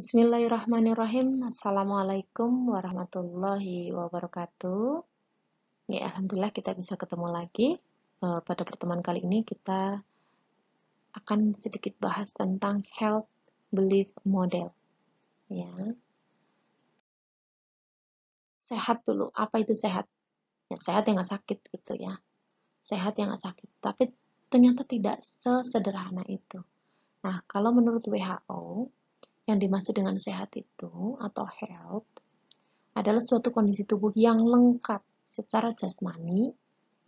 Bismillahirrahmanirrahim. Assalamualaikum warahmatullahi wabarakatuh. Ya, alhamdulillah kita bisa ketemu lagi. Pada pertemuan kali ini kita akan sedikit bahas tentang health belief model. Ya, sehat dulu. Apa itu sehat? Ya, sehat yang nggak sakit gitu ya. Sehat yang nggak sakit. Tapi ternyata tidak sesederhana itu. Nah, kalau menurut WHO, yang dimaksud dengan sehat itu atau health adalah suatu kondisi tubuh yang lengkap secara jasmani,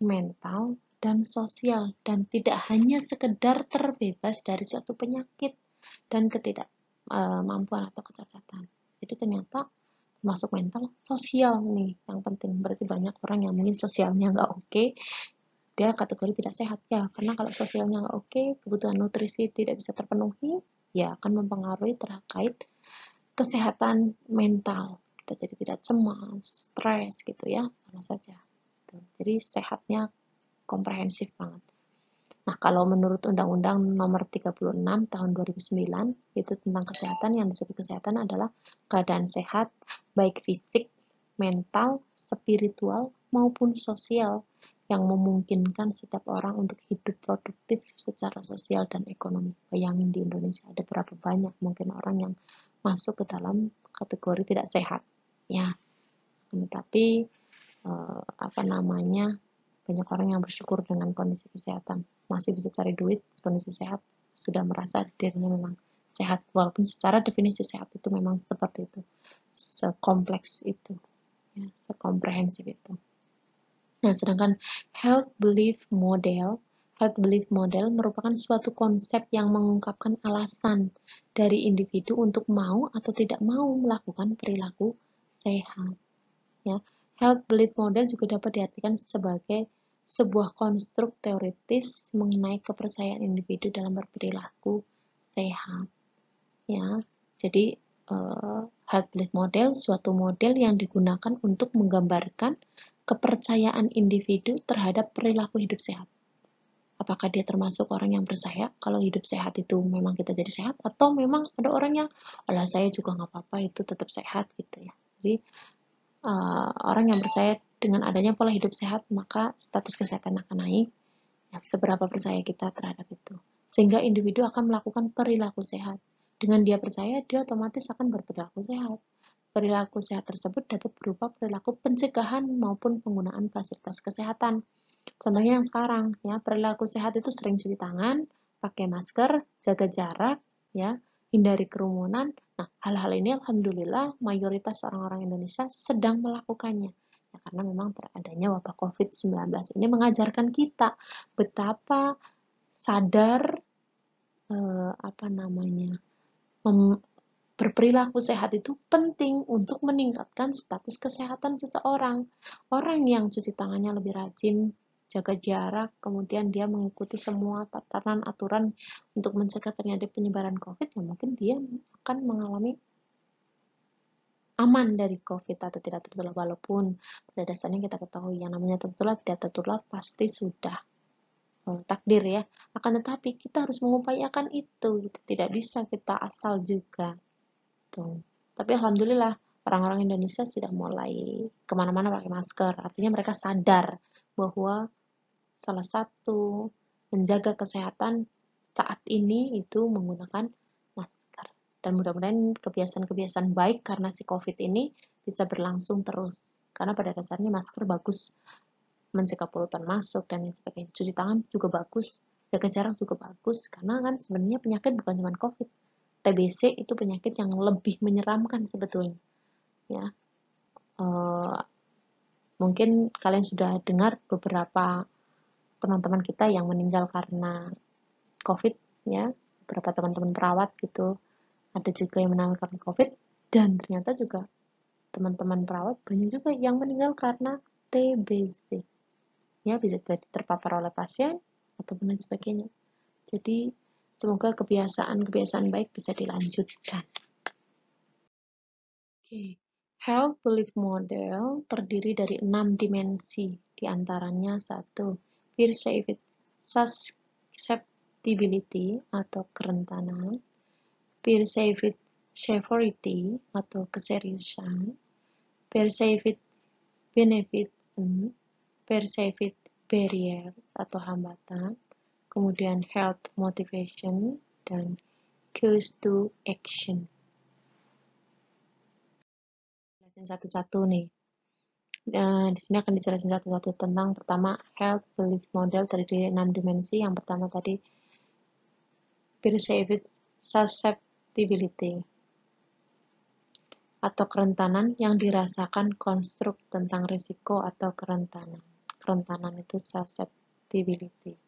mental, dan sosial, dan tidak hanya sekedar terbebas dari suatu penyakit dan ketidakmampuan atau kecacatan. Jadi ternyata termasuk mental, sosial nih yang penting. Berarti banyak orang yang mungkin sosialnya nggak oke, dia kategori tidak sehat ya, karena kalau sosialnya nggak oke, kebutuhan nutrisi tidak bisa terpenuhi, ya akan mempengaruhi terkait kesehatan mental. Kita jadi tidak cemas, stres gitu ya, sama saja. Jadi sehatnya komprehensif banget. Nah, kalau menurut Undang-Undang Nomor 36 Tahun 2009, itu tentang kesehatan, yang disebut kesehatan adalah keadaan sehat, baik fisik, mental, spiritual, maupun sosial, yang memungkinkan setiap orang untuk hidup produktif secara sosial dan ekonomi. Bayangin di Indonesia ada berapa banyak mungkin orang yang masuk ke dalam kategori tidak sehat. Ya, tetapi banyak orang yang bersyukur dengan kondisi kesehatan, masih bisa cari duit, kondisi sehat, sudah merasa dirinya memang sehat, walaupun secara definisi sehat itu memang seperti itu, sekompleks itu ya, sekomprehensif itu. Nah, sedangkan health belief model merupakan suatu konsep yang mengungkapkan alasan dari individu untuk mau atau tidak mau melakukan perilaku sehat. Ya, health belief model juga dapat diartikan sebagai sebuah konstruk teoritis mengenai kepercayaan individu dalam berperilaku sehat. Ya, jadi health belief model suatu model yang digunakan untuk menggambarkan kepercayaan individu terhadap perilaku hidup sehat. Apakah dia termasuk orang yang percaya kalau hidup sehat itu memang kita jadi sehat, atau memang ada orang yang, alah saya juga nggak apa-apa itu tetap sehat gitu ya. Jadi orang yang percaya dengan adanya pola hidup sehat, maka status kesehatan akan naik. Ya, seberapa percaya kita terhadap itu, sehingga individu akan melakukan perilaku sehat. Dengan dia percaya, dia otomatis akan berperilaku sehat. Perilaku sehat tersebut dapat berupa perilaku pencegahan maupun penggunaan fasilitas kesehatan. Contohnya yang sekarang, ya, perilaku sehat itu sering cuci tangan, pakai masker, jaga jarak, ya, hindari kerumunan. Nah, hal-hal ini alhamdulillah mayoritas orang-orang Indonesia sedang melakukannya. Ya, karena memang adanya wabah COVID-19 ini mengajarkan kita betapa sadar berperilaku sehat itu penting untuk meningkatkan status kesehatan seseorang. Orang yang cuci tangannya lebih rajin, jaga jarak, kemudian dia mengikuti semua tataran aturan untuk mencegah terjadi penyebaran COVID, ya mungkin dia akan mengalami aman dari COVID atau tidak tertular, walaupun pada dasarnya kita ketahui yang namanya tertular tidak tertular pasti sudah takdir ya. Akan tetapi kita harus mengupayakan itu, tidak bisa kita asal juga. Tuh. Tapi alhamdulillah orang-orang Indonesia sudah mulai kemana-mana pakai masker. Artinya mereka sadar bahwa salah satu menjaga kesehatan saat ini itu menggunakan masker. Dan mudah-mudahan kebiasaan-kebiasaan baik karena si COVID ini bisa berlangsung terus. Karena pada dasarnya masker bagus mencegah polutan masuk dan lain sebagainya. Cuci tangan juga bagus, jaga jarak juga bagus. Karena kan sebenarnya penyakit bukan cuma COVID. TBC itu penyakit yang lebih menyeramkan sebetulnya. Ya, mungkin kalian sudah dengar beberapa teman-teman kita yang meninggal karena COVID, ya, beberapa teman-teman perawat gitu, ada juga yang meninggal karena COVID, dan ternyata juga teman-teman perawat banyak juga yang meninggal karena TBC, ya, bisa jadi terpapar oleh pasien ataupun lain sebagainya. Jadi semoga kebiasaan-kebiasaan baik bisa dilanjutkan. Oke. Health belief model terdiri dari 6 dimensi, diantaranya 1. Peer susceptibility atau kerentanan, peer severity atau keseriusan, perceived benefitism, perceived barrier atau hambatan, kemudian health motivation, dan cues to action. Jelasin satu-satu nih. Di sini akan dijelasin satu-satu tentang pertama health belief model terdiri 6 dimensi. Yang pertama tadi perceived susceptibility atau kerentanan yang dirasakan konstruk tentang risiko atau kerentanan. Kerentanan itu susceptibility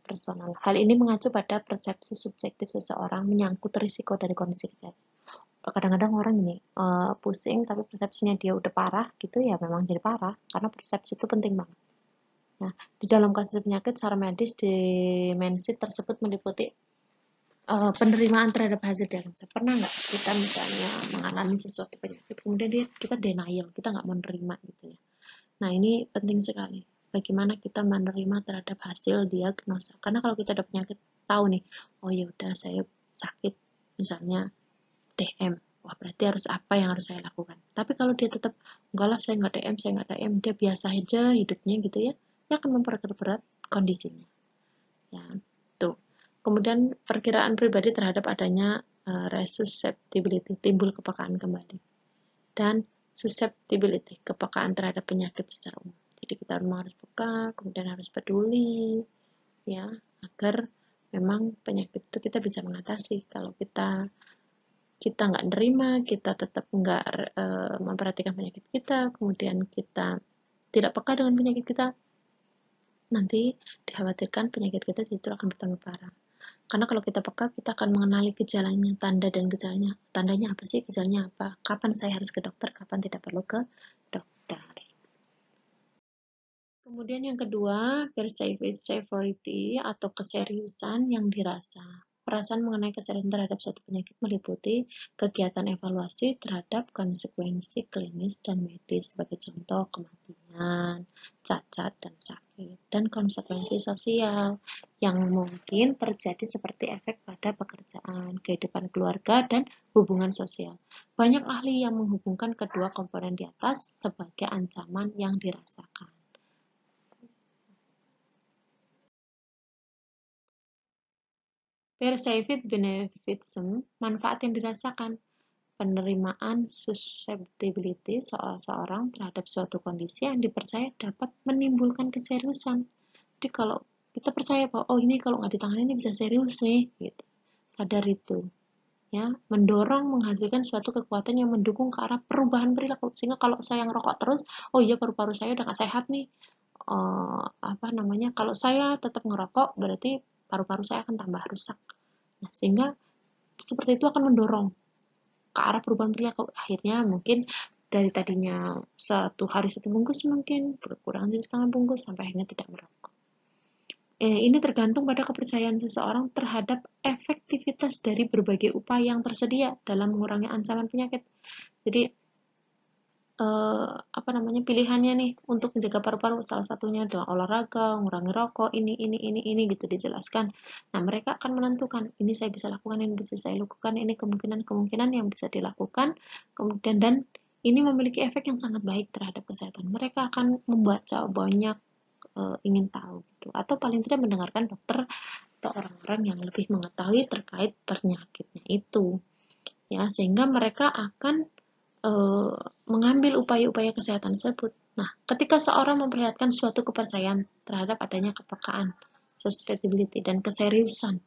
personal. Hal ini mengacu pada persepsi subjektif seseorang menyangkut risiko dari kondisi kesehatan. Kadang-kadang orang ini pusing tapi persepsinya dia udah parah gitu ya, memang jadi parah karena persepsi itu penting banget. Nah, di dalam kasus penyakit secara medis, dimensi tersebut meliputi penerimaan terhadap hasil diagnosa. Pernah nggak kita misalnya mengalami sesuatu penyakit, kemudian kita denial, kita nggak mau menerima gitu ya. Nah, ini penting sekali. Bagaimana kita menerima terhadap hasil diagnosa. Karena kalau kita ada penyakit, tahu nih, oh ya udah saya sakit, misalnya DM. Wah, berarti harus apa yang harus saya lakukan. Tapi kalau dia tetap, enggak lah saya nggak DM, dia biasa aja hidupnya gitu ya, dia akan memperkerat kondisinya. Ya, tuh. Kemudian perkiraan pribadi terhadap adanya resusceptibility, timbul kepekaan kembali. Dan susceptibility, kepekaan terhadap penyakit secara umum. Jadi kita harus peka, kemudian harus peduli, ya, agar memang penyakit itu kita bisa mengatasi. Kalau kita nggak nerima, kita tetap nggak memperhatikan penyakit kita, kemudian kita tidak peka dengan penyakit kita, nanti dikhawatirkan penyakit kita justru akan bertambah parah. Karena kalau kita peka, kita akan mengenali gejalanya, tanda dan gejalanya. Tandanya apa sih, gejalanya apa? Kapan saya harus ke dokter, kapan tidak perlu ke dokter. Kemudian yang kedua, perceived severity atau keseriusan yang dirasa. Perasaan mengenai keseriusan terhadap suatu penyakit meliputi kegiatan evaluasi terhadap konsekuensi klinis dan medis, sebagai contoh kematian, cacat, dan sakit, dan konsekuensi sosial yang mungkin terjadi seperti efek pada pekerjaan, kehidupan keluarga, dan hubungan sosial. Banyak ahli yang menghubungkan kedua komponen di atas sebagai ancaman yang dirasakan. Perceived benefitism, manfaat yang dirasakan, penerimaan susceptibility seorang terhadap suatu kondisi yang dipercaya dapat menimbulkan keseriusan. Jadi kalau kita percaya bahwa oh ini kalau nggak ditangani ini bisa serius nih, gitu. Sadar itu, ya, mendorong menghasilkan suatu kekuatan yang mendukung ke arah perubahan perilaku. Sehingga kalau saya ngerokok terus, oh iya paru-paru saya udah nggak sehat nih. Kalau saya tetap ngerokok berarti paru-paru saya akan tambah rusak. Nah, sehingga seperti itu akan mendorong ke arah perubahan perilaku. Akhirnya mungkin dari tadinya satu hari satu bungkus mungkin berkurang jadi setengah bungkus sampai akhirnya tidak merokok. Ini tergantung pada kepercayaan seseorang terhadap efektivitas dari berbagai upaya yang tersedia dalam mengurangi ancaman penyakit. Jadi pilihannya nih untuk menjaga paru-paru, salah satunya adalah olahraga, mengurangi rokok, ini gitu dijelaskan. Nah, mereka akan menentukan ini saya bisa lakukan, ini bisa saya lakukan, ini kemungkinan yang bisa dilakukan, kemudian dan ini memiliki efek yang sangat baik terhadap kesehatan. Mereka akan membaca banyak, ingin tahu gitu, atau paling tidak mendengarkan dokter atau orang-orang yang lebih mengetahui terkait penyakitnya itu, ya, sehingga mereka akan mengambil upaya-upaya kesehatan tersebut. Nah, ketika seorang memperlihatkan suatu kepercayaan terhadap adanya kepekaan, susceptibility, dan keseriusan,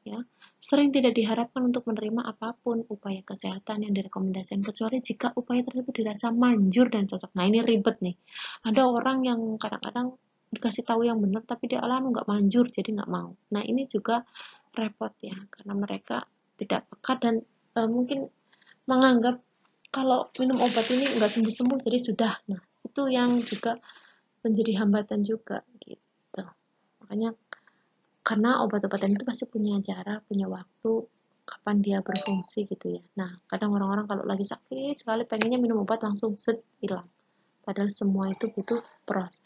ya, sering tidak diharapkan untuk menerima apapun upaya kesehatan yang direkomendasikan, kecuali jika upaya tersebut dirasa manjur dan cocok. Nah, ini ribet nih. Ada orang yang kadang-kadang dikasih tahu yang benar, tapi dia nggak manjur, jadi nggak mau. Nah, ini juga repot ya, karena mereka tidak peka dan mungkin menganggap kalau minum obat ini nggak sembuh-sembuh jadi sudah. Nah, itu yang juga menjadi hambatan juga gitu. Makanya karena obat-obatan itu pasti punya jarak, punya waktu kapan dia berfungsi gitu ya. Nah, kadang orang-orang kalau lagi sakit sekali pengennya minum obat langsung set hilang. Padahal semua itu butuh proses.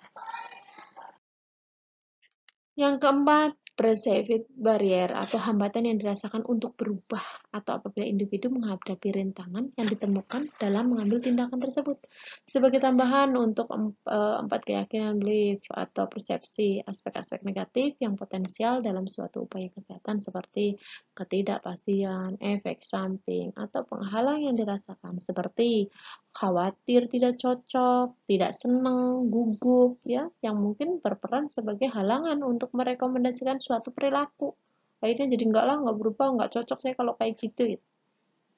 Yang keempat, Perceived barrier atau hambatan yang dirasakan untuk berubah atau apabila individu menghadapi rintangan yang ditemukan dalam mengambil tindakan tersebut. Sebagai tambahan untuk empat keyakinan belief atau persepsi aspek-aspek negatif yang potensial dalam suatu upaya kesehatan seperti ketidakpastian, efek samping, atau penghalang yang dirasakan seperti khawatir, tidak cocok, tidak senang, gugup, ya, yang mungkin berperan sebagai halangan untuk merekomendasikan suatu perilaku. Akhirnya jadi enggak lah, enggak berubah, enggak cocok saya kalau kayak gitu.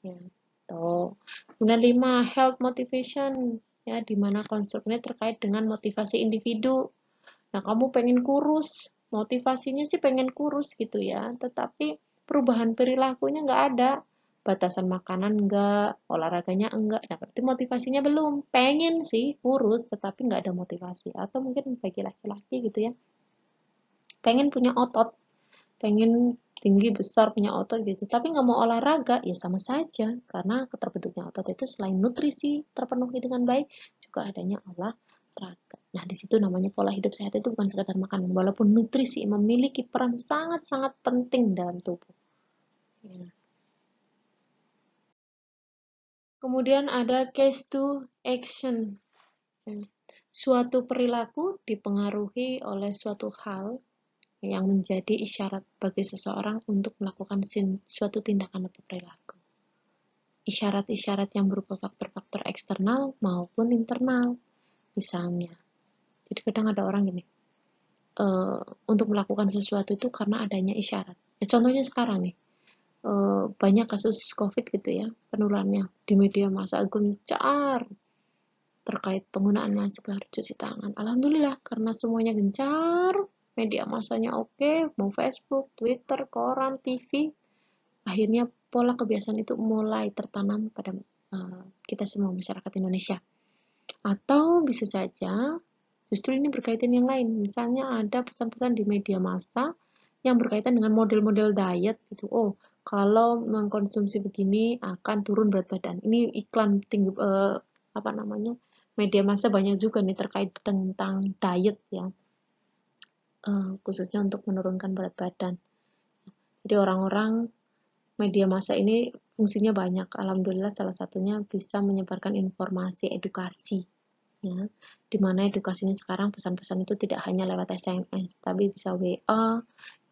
Ya, tuh. Kemudian 5, health motivation, ya, di mana konsepnya terkait dengan motivasi individu. Nah, kamu pengen kurus, motivasinya sih pengen kurus gitu ya, tetapi perubahan perilakunya nggak ada. Batasan makanan enggak, olahraganya enggak. Nah, berarti motivasinya belum. Pengen sih kurus, tetapi nggak ada motivasi. Atau mungkin bagi laki-laki gitu ya, pengen punya otot, pengen tinggi besar punya otot gitu, tapi nggak mau olahraga, ya sama saja. Karena terbentuknya otot itu selain nutrisi terpenuhi dengan baik, juga adanya olahraga. Nah, di situ namanya pola hidup sehat itu bukan sekedar makanan, walaupun nutrisi memiliki peran sangat-sangat penting dalam tubuh. Ya. Kemudian ada case to action. Ya. Suatu perilaku dipengaruhi oleh suatu hal yang menjadi isyarat bagi seseorang untuk melakukan suatu tindakan atau perilaku. Isyarat-isyarat yang berupa faktor-faktor eksternal maupun internal. Misalnya, jadi kadang ada orang gini, untuk melakukan sesuatu itu karena adanya isyarat. Ya, contohnya sekarang nih, banyak kasus COVID gitu ya, penularannya di media massa gencar terkait penggunaan masker, cuci tangan. Alhamdulillah, karena semuanya gencar, media massanya oke, mau Facebook, Twitter, koran, TV, akhirnya pola kebiasaan itu mulai tertanam pada kita semua masyarakat Indonesia. Atau bisa saja justru ini berkaitan yang lain. Misalnya ada pesan-pesan di media massa yang berkaitan dengan model-model diet gitu. Oh, kalau mengkonsumsi begini akan turun berat badan. Ini iklan tinggi apa namanya? Media massa banyak juga nih terkait tentang diet ya. Khususnya untuk menurunkan berat badan. Jadi orang-orang media massa ini fungsinya banyak. Alhamdulillah salah satunya bisa menyebarkan informasi edukasi. Ya, dimana edukasinya sekarang pesan-pesan itu tidak hanya lewat SMS, tapi bisa WA,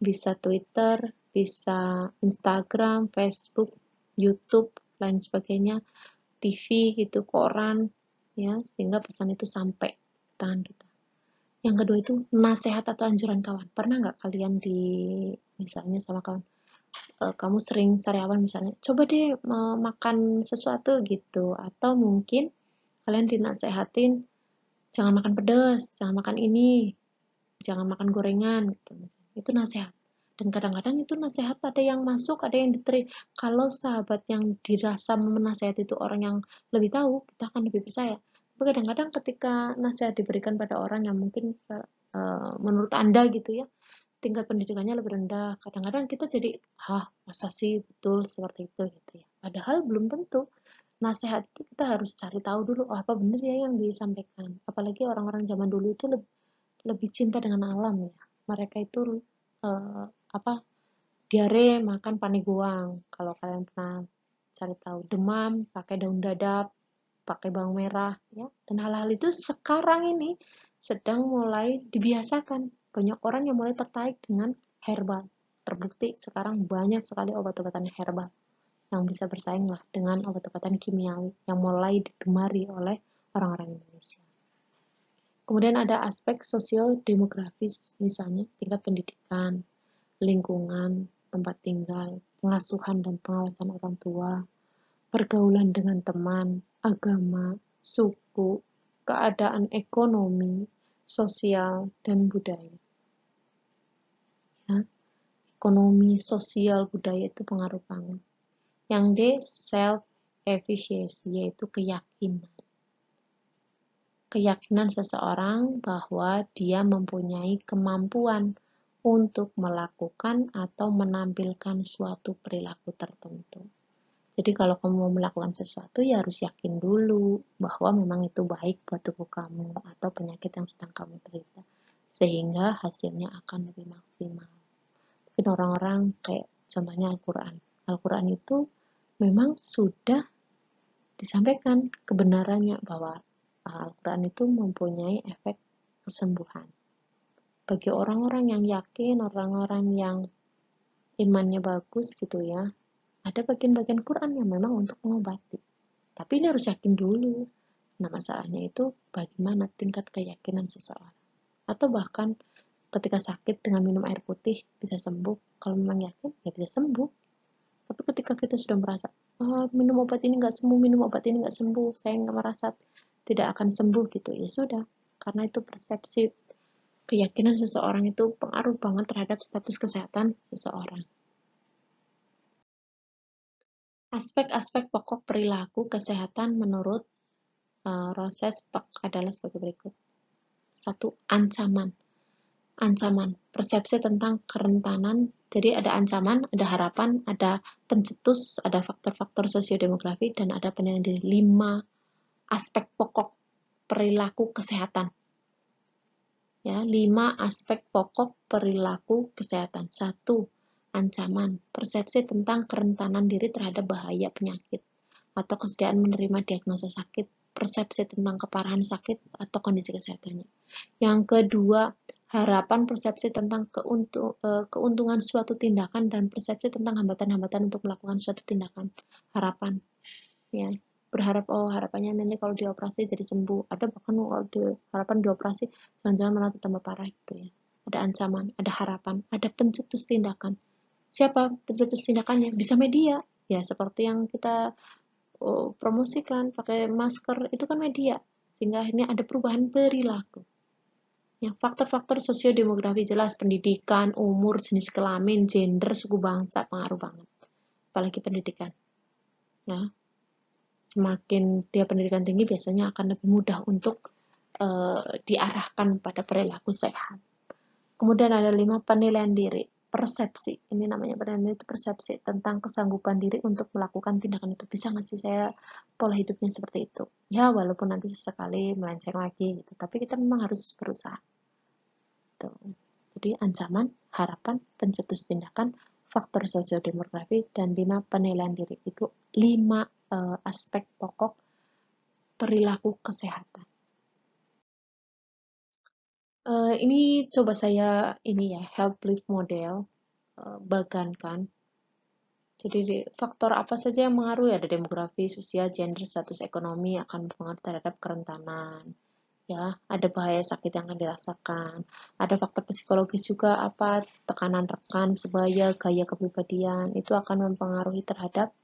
bisa Twitter, bisa Instagram, Facebook, YouTube, lain sebagainya, TV gitu, koran, ya, sehingga pesan itu sampai ke tangan kita. Yang kedua itu nasihat atau anjuran kawan. Pernah nggak kalian misalnya sama kawan, kamu sering sariawan misalnya, coba deh makan sesuatu gitu, atau mungkin kalian dinasehatin jangan makan pedas, jangan makan ini, jangan makan gorengan gitu. Itu nasihat. Dan kadang-kadang itu nasihat ada yang masuk, ada yang diterima. Kalau sahabat yang dirasa menasehati itu orang yang lebih tahu, kita akan lebih percaya. Tapi kadang-kadang ketika nasihat diberikan pada orang yang mungkin menurut Anda gitu ya, tingkat pendidikannya lebih rendah, kadang-kadang kita jadi, masa sih betul seperti itu gitu ya. Padahal belum tentu. Nasihat itu kita harus cari tahu dulu, apa benar ya yang disampaikan. Apalagi orang-orang zaman dulu itu lebih cinta dengan alam ya. Mereka itu apa, diare makan paniguang. Kalau kalian pernah cari tahu, demam pakai daun dadap, pakai bawang merah ya. Dan hal-hal itu sekarang ini sedang mulai dibiasakan. Banyak orang yang mulai tertarik dengan herbal. Terbukti sekarang banyak sekali obat-obatan herbal yang bisa bersaing lah dengan obat-obatan kimiawi yang mulai digemari oleh orang-orang Indonesia. Kemudian ada aspek sosio-demografis, misalnya tingkat pendidikan, lingkungan, tempat tinggal, pengasuhan dan pengawasan orang tua, pergaulan dengan teman, agama, suku, keadaan ekonomi, sosial, dan budaya. Ya, ekonomi, sosial, budaya itu pengaruh banget. Yang D, self-efficacy, yaitu keyakinan. Keyakinan seseorang bahwa dia mempunyai kemampuan untuk melakukan atau menampilkan suatu perilaku tertentu. Jadi kalau kamu mau melakukan sesuatu ya harus yakin dulu bahwa memang itu baik buat tubuh kamu atau penyakit yang sedang kamu derita. Sehingga hasilnya akan lebih maksimal. mungkin orang-orang kayak contohnya Al-Quran. Al-Quran itu memang sudah disampaikan kebenarannya bahwa Al-Quran itu mempunyai efek kesembuhan. Bagi orang-orang yang yakin, orang-orang yang imannya bagus gitu ya, ada bagian-bagian Quran yang memang untuk mengobati. Tapi ini harus yakin dulu. Nah, masalahnya itu bagaimana tingkat keyakinan seseorang. Atau bahkan ketika sakit dengan minum air putih bisa sembuh. Kalau memang yakin, ya bisa sembuh. Tapi ketika kita sudah merasa, minum obat ini nggak sembuh, minum obat ini nggak sembuh, saya nggak merasa tidak akan sembuh gitu, ya sudah. Karena itu persepsi keyakinan seseorang itu pengaruh banget terhadap status kesehatan seseorang. Aspek-aspek pokok perilaku kesehatan menurut Rosenstock adalah sebagai berikut. 1. Ancaman. Ancaman, persepsi tentang kerentanan. Jadi ada ancaman, ada harapan, ada pencetus, ada faktor-faktor sosiodemografi, dan ada penilaian diri. 5 aspek pokok perilaku kesehatan. Ya, 5 aspek pokok perilaku kesehatan. 1. Ancaman, persepsi tentang kerentanan diri terhadap bahaya penyakit atau kesediaan menerima diagnosa sakit, persepsi tentang keparahan sakit atau kondisi kesehatannya. Yang kedua, harapan persepsi tentang keuntungan suatu tindakan dan persepsi tentang hambatan-hambatan untuk melakukan suatu tindakan. Harapan, ya, berharap harapannya nanti kalau dioperasi jadi sembuh. Ada bahkan kalau harapan dioperasi jangan-jangan malah tambah parah gitu ya. Ada ancaman, ada harapan, ada pencetus tindakan. Siapa pencetus tindakannya? Bisa media, ya seperti yang kita promosikan pakai masker itu kan media, sehingga akhirnya ada perubahan perilaku. Ya, faktor-faktor sosiodemografi jelas, pendidikan, umur, jenis kelamin, gender, suku bangsa pengaruh banget. Apalagi pendidikan. Ya, semakin dia pendidikan tinggi biasanya akan lebih mudah untuk diarahkan pada perilaku sehat. Kemudian ada 5 penilaian diri, persepsi. Ini namanya penilaian diri itu persepsi tentang kesanggupan diri untuk melakukan tindakan itu. Bisa nggak sih saya pola hidupnya seperti itu? Ya, walaupun nanti sesekali melenceng lagi gitu, tapi kita memang harus berusaha. Tuh. Jadi ancaman, harapan, pencetus tindakan, faktor sosiodemografi, dan 5 penilaian diri. Itu 5 aspek pokok perilaku kesehatan. Ini coba saya help live model bagankan. Jadi faktor apa saja yang mengaruhi? Ada demografi, usia, gender, status ekonomi akan berpengaruh terhadap kerentanan. Ya, ada bahaya sakit yang akan dirasakan. Ada faktor psikologis juga, apa tekanan rekan, sebaya, gaya kepribadian itu akan mempengaruhi terhadap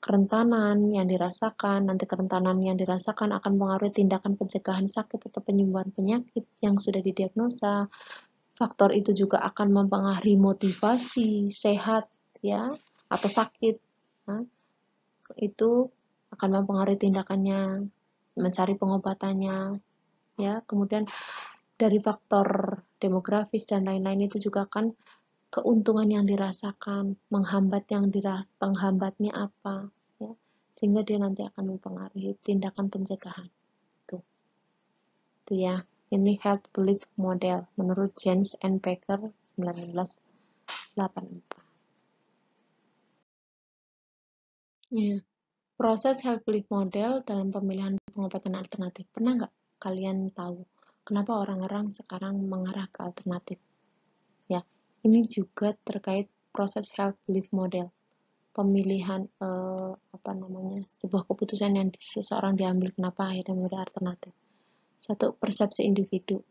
kerentanan yang dirasakan. Nanti kerentanan yang dirasakan akan mempengaruhi tindakan pencegahan sakit atau penyembuhan penyakit yang sudah didiagnosa. Faktor itu juga akan mempengaruhi motivasi sehat ya atau sakit. Nah, itu akan mempengaruhi tindakannya, mencari pengobatannya ya. Kemudian dari faktor demografis dan lain-lain itu juga akan keuntungan yang dirasakan, penghambatnya apa ya, sehingga dia nanti akan mempengaruhi tindakan pencegahan. Tuh ya, ini health belief model menurut James and Becker 1984 ya. Proses health belief model dalam pemilihan pengobatan alternatif. Pernah nggak kalian tahu kenapa orang-orang sekarang mengarah ke alternatif? Ya, ini juga terkait proses health belief model. Pemilihan sebuah keputusan yang seseorang diambil kenapa akhirnya memilih alternatif. 1. Persepsi individu,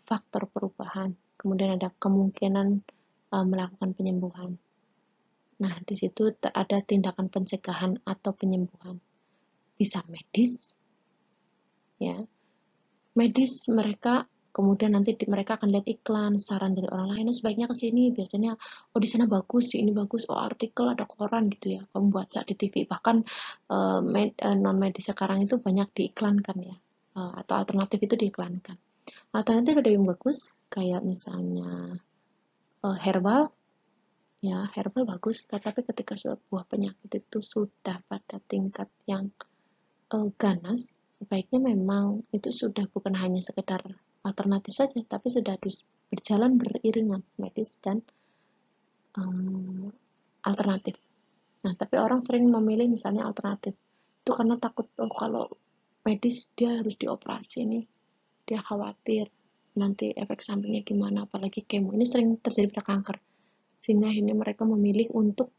faktor perubahan, kemudian ada kemungkinan melakukan penyembuhan. Nah, di situ ada tindakan pencegahan atau penyembuhan. Bisa medis, ya. Medis mereka kemudian nanti mereka akan lihat iklan, saran dari orang lain, sebaiknya ke sini, biasanya di sana bagus, di ini bagus, artikel ada koran gitu ya, kamu baca di TV, bahkan non medis sekarang itu banyak diiklankan ya, atau alternatif itu diiklankan. Alternatif ada yang bagus kayak misalnya herbal ya, herbal bagus, tetapi ketika sebuah penyakit itu sudah pada tingkat yang ganas, sebaiknya memang itu sudah bukan hanya sekedar alternatif saja, tapi sudah harus berjalan beriringan medis dan alternatif. Nah, tapi orang sering memilih misalnya alternatif itu karena takut, oh kalau medis dia harus dioperasi nih, dia khawatir nanti efek sampingnya gimana, apalagi kemo. Ini sering terjadi pada kanker, sehingga akhirnya mereka memilih untuk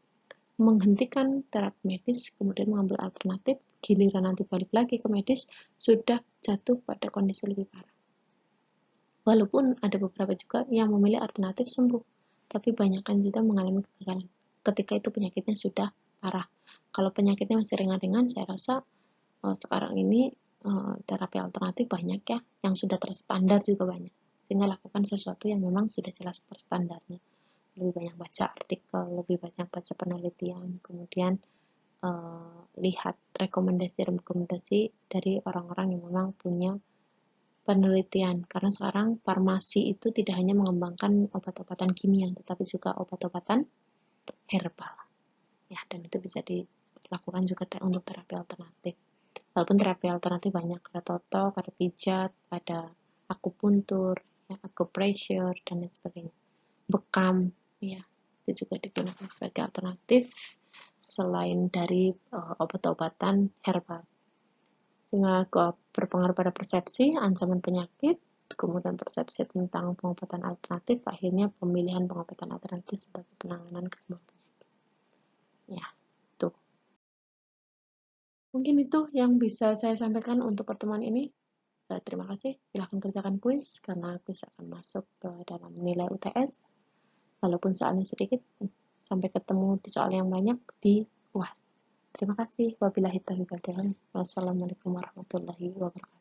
menghentikan terapi medis, kemudian mengambil alternatif, giliran nanti balik lagi ke medis, sudah jatuh pada kondisi lebih parah. Walaupun ada beberapa juga yang memilih alternatif sembuh, tapi banyak kan juga mengalami kegagalan ketika itu penyakitnya sudah parah. Kalau penyakitnya masih ringan-ringan, saya rasa sekarang ini terapi alternatif banyak ya, yang sudah terstandar juga banyak. Sehingga lakukan sesuatu yang memang sudah jelas terstandarnya. Lebih banyak baca artikel, lebih banyak baca penelitian, kemudian lihat rekomendasi-rekomendasi dari orang-orang yang memang punya penelitian. Karena sekarang farmasi itu tidak hanya mengembangkan obat-obatan kimia, tetapi juga obat-obatan herbal. Ya, dan itu bisa dilakukan juga untuk terapi alternatif. Walaupun terapi alternatif banyak, ada totok, ada pijat, ada akupuntur, ya, acupressure, dan lain sebagainya. Bekam, ya, itu juga digunakan sebagai alternatif selain dari obat-obatan herbal. Sehingga berpengaruh pada persepsi, ancaman penyakit, kemudian persepsi tentang pengobatan alternatif, akhirnya pemilihan pengobatan alternatif sebagai penanganan kesembuhan penyakit. Ya, itu. Mungkin itu yang bisa saya sampaikan untuk pertemuan ini. Terima kasih. Silahkan kerjakan kuis, karena kuis akan masuk ke dalam nilai UTS. Walaupun soalnya sedikit, sampai ketemu di soal yang banyak di UAS. Terima kasih. Wabillahi taufiq wal hidayah. Wassalamualaikum warahmatullahi wabarakatuh.